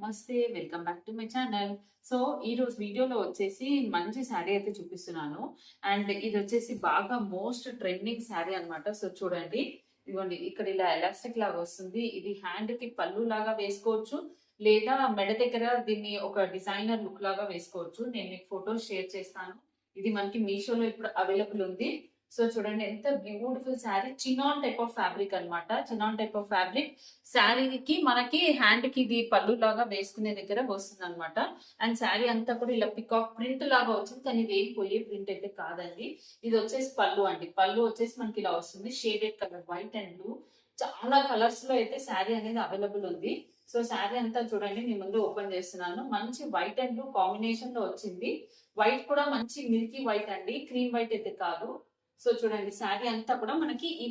నమస్తే. Welcome back to my channel. So, ఈరోజు వీడియోలో వచ్చేసి మంచి శారీ అయితే చూపిస్తున్నాను. అండ్ ఇదొచ్చేసి బాగా మోస్ట్ ట్రెండింగ్ శారీ అన్నమాట. సో, చూడండి. ఇదిగోండి ఇక్కడ ఇలా ఎలాస్టిక్ లాగా వస్తుంది. ఇది హ్యాండ్‌కి పల్లు లాగా వేసుకోవచ్చు. లేదా మెడ దగ్గర దీన్ని ఒక డిజైనర్ లుక్ లాగా వేసుకోవచ్చు. నేను మీకు ఫోటోస్ షేర్ చేస్తాను. ఇది మనకి మీషోలో ఇప్పుడు అవైలబుల్ ఉంది. సో చూడండి ఎంత beautiful sari. Chinon type of fabric అన్నమాట. చినాన్ టైప్ ఆఫ్ ఫ్యాబ్రిక్ శారీకి మనకి హ్యాండ్ కి ఇది పళ్ళు లాగా వేసుకునే దగ్గర వస్తుంది అనమాట. అండ్ శారీ అంతా కూడా ఇలా పికాక్ ప్రింట్ లాగా వచ్చింది. కానీ ఇది ఏం పోయే ప్రింట్ అయితే కాదండి. ఇది వచ్చేసి పళ్ళు అండి. పళ్ళు వచ్చేసి మనకి ఇలా వస్తుంది. Shaded colour white and blue. చాలా కలర్స్ లో అయితే శారీ అనేది అవైలబుల్ ఉంది. సో శారీ అంతా చూడండి మీ ముందు ఓపెన్ చేస్తున్నాను. మంచి వైట్ అండ్ బ్లూ కాంబినేషన్ లో వచ్చింది. వైట్ కూడా మంచి మిల్కీ వైట్ అండి. క్రీమ్ వైట్ అయితే కాదు. సో చూడండి శారీ అంతా కూడా మనకి ఈ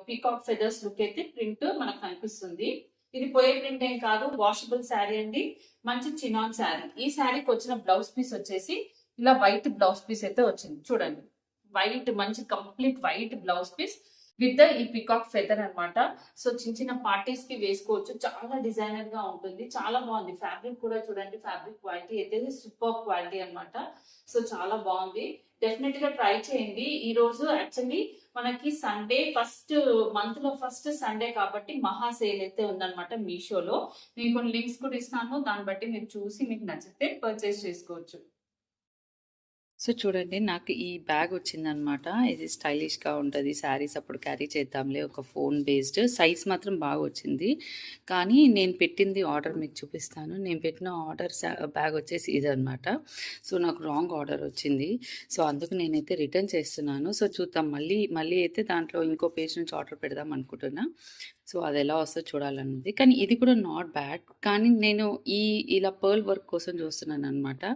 పీకాక్ ఫెదర్స్ లుక్ అయితే ప్రింట్ మనకు కనిపిస్తుంది. ఇది పోయే ప్రింట్ ఏం కాదు, వాషబుల్ శారీ అండి. మంచి చినాన్ శారీ. ఈ శారీకి వచ్చిన బ్లౌజ్ పీస్ వచ్చేసి ఇలా వైట్ బ్లౌజ్ పీస్ అయితే వచ్చింది. చూడండి వైట్, మంచి complete white blouse piece with ఈ పికాక్ ఫెదర్ అన్నమాట. సో చిన్న చిన్న పార్టీస్ కి వేసుకోవచ్చు. చాలా డిజైనర్ గా ఉంటుంది. చాలా బాగుంది. ఫ్యాబ్రిక్ కూడా చూడండి, ఫ్యాబ్రిక్ క్వాలిటీ అయితే సూపర్ క్వాలిటీ అన్నమాట. సో చాలా బాగుంది. డెఫినెట్ గా ట్రై చేయండి. ఈ రోజు యాక్చువల్లీ మనకి సండే, ఫస్ట్ మంత్ లో ఫస్ట్ సండే కాబట్టి మహా సేల్ అయితే ఉందన్నమాట మీషోలో. నేను కొన్ని లింక్స్ కూడా ఇస్తాను. దాన్ని బట్టి మీరు చూసి మీకు నచ్చితే పర్చేస్ చేసుకోవచ్చు. సో చూడండి, నాకు ఈ బ్యాగ్ వచ్చిందనమాట. ఇది స్టైలిష్గా ఉంటుంది. శారీస్ అప్పుడు క్యారీ చేద్దాంలే, ఒక ఫోన్ బేస్డ్. సైజ్ మాత్రం బాగా వచ్చింది. కానీ నేను పెట్టింది ఆర్డర్ మీకు చూపిస్తాను. నేను పెట్టిన ఆర్డర్ బ్యాగ్ వచ్చేసి ఇదనమాట. సో నాకు రాంగ్ ఆర్డర్ వచ్చింది. సో అందుకు నేనైతే రిటర్న్ చేస్తున్నాను. సో చూద్దాం, మళ్ళీ అయితే దాంట్లో ఇంకో పేజ్ నుంచి ఆర్డర్ పెడదాం అనుకుంటున్నా. సో అది ఎలా వస్తుందో చూడాలన్నది. కానీ ఇది కూడా నాట్ బ్యాడ్. కానీ నేను ఇలా పర్ల్ వర్క్ కోసం చూస్తున్నాను అనమాట.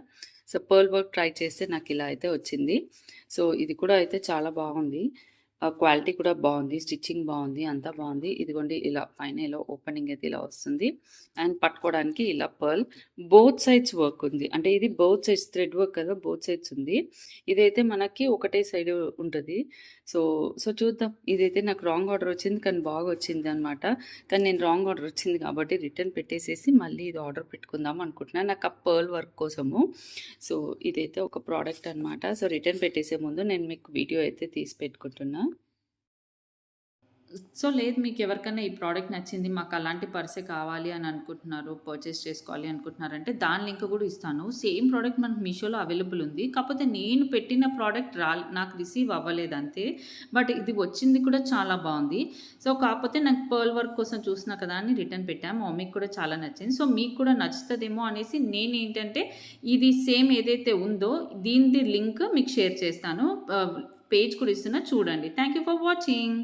సో పర్ల్ వర్క్ ట్రై చేస్తే నాకు ఇలా అయితే వచ్చింది. సో ఇది కూడా అయితే చాలా బాగుంది. క్వాలిటీ కూడా బాగుంది, స్టిచ్చింగ్ బాగుంది, అంతా బాగుంది. ఇదిగోండి ఇలా పైన ఇలా ఓపెనింగ్ అయితే ఇలా వస్తుంది. అండ్ పట్టుకోవడానికి ఇలా పర్ల్ బోత్ సైడ్స్ వర్క్ ఉంది. అంటే ఇది బోత్ సైడ్స్ థ్రెడ్ వర్క్ కదా, బోత్ సైడ్స్ ఉంది. ఇదైతే మనకి ఒకటే సైడ్ ఉంటుంది. సో సో చూద్దాం. ఇదైతే నాకు రాంగ్ ఆర్డర్ వచ్చింది, కానీ బాగా వచ్చింది అనమాట. కానీ నేను రాంగ్ ఆర్డర్ వచ్చింది కాబట్టి రిటర్న్ పెట్టేసేసి మళ్ళీ ఇది ఆర్డర్ పెట్టుకుందాం అనుకుంటున్నాను, నాకు ఆ పర్ల్ వర్క్ కోసము. సో ఇదైతే ఒక ప్రోడక్ట్ అనమాట. సో రిటర్న్ పెట్టేసే ముందు నేను మీకు వీడియో అయితే తీసి పెట్టుకుంటున్నా. సో లేదు, మీకు ఎవరికైనా ఈ ప్రోడక్ట్ నచ్చింది, మాకు అలాంటి పర్సే కావాలి అని అనుకుంటున్నారు, పర్చేస్ చేసుకోవాలి అనుకుంటున్నారంటే దాని లింక్ కూడా ఇస్తాను. సేమ్ ప్రోడక్ట్ మనకు మీషోలో అవైలబుల్ ఉంది. కాకపోతే నేను పెట్టిన ప్రోడక్ట్ నాకు రిసీవ్ అవ్వలేదు అంతే. బట్ ఇది వచ్చింది కూడా చాలా బాగుంది. సో కాకపోతే నాకు పర్ల్ వర్క్ కోసం చూసినా కదా అని రిటర్న్ పెట్టాము. మమ్మీకి కూడా చాలా నచ్చింది. సో మీకు కూడా నచ్చుతుందేమో అనేసి నేను ఏంటంటే ఇది సేమ్ ఏదైతే ఉందో దీని లింక్ మీకు షేర్ చేస్తాను. పేజ్ కూడా ఇస్తున్నా, చూడండి. Thank you for watching.